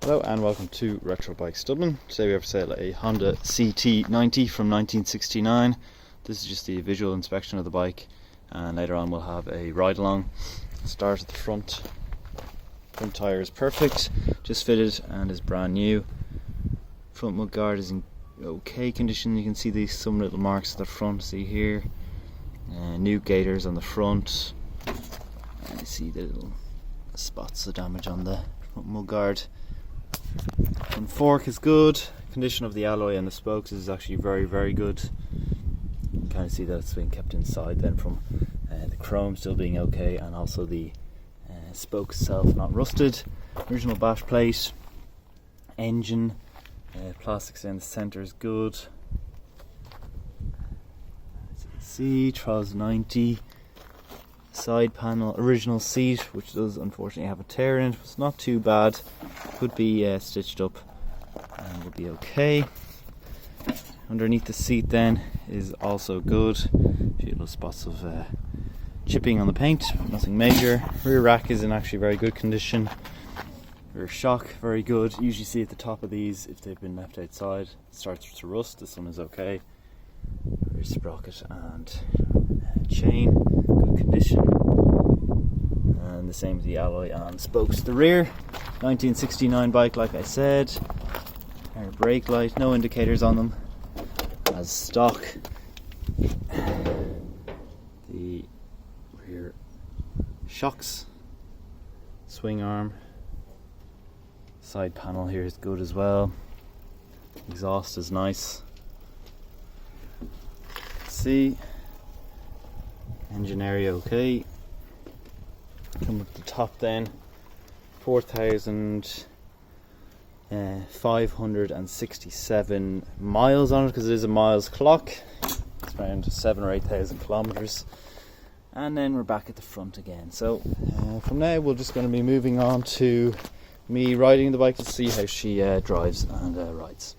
Hello and welcome to Retro Bikes Dublin. Today we have for sale a Honda CT90 from 1969. This is just the visual inspection of the bike, and later on we'll have a ride along. Start at the front. Front tyre is perfect, just fitted and is brand new. Front mud guard is in okay condition. You can see these some little marks at the front, see here. New gaiters on the front. And you see the little spots of damage on the front mud guard. Front fork is good. Condition of the alloy and the spokes is actually very good. You can kind of see that it's been kept inside then from the chrome still being okay, and also the spoke itself not rusted. Original bash plate. Engine plastics in the centre is good. As you can see, CT90. Side panel, original seat, which does unfortunately have a tear in it. It's not too bad, could be stitched up and will be okay. Underneath the seat then is also good. A few little spots of chipping on the paint, nothing major. Rear rack is in actually very good condition. Rear shock, very good. Usually see at the top of these, if they've been left outside, it starts to rust. This one is okay. Rear sprocket and chain, good condition, and the same with the alloy and spokes. The rear 1969 bike, like I said. Our brake light, no indicators on them as stock. The rear shocks, swing arm, side panel here is good as well. Exhaust is nice. See, engine area okay. Come up the top then, 4,567 miles on it, because it is a miles clock. It's around 7,000 or 8,000 kilometers. And then we're back at the front again. So from now we're just going to be moving on to me riding the bike to see how she drives and rides.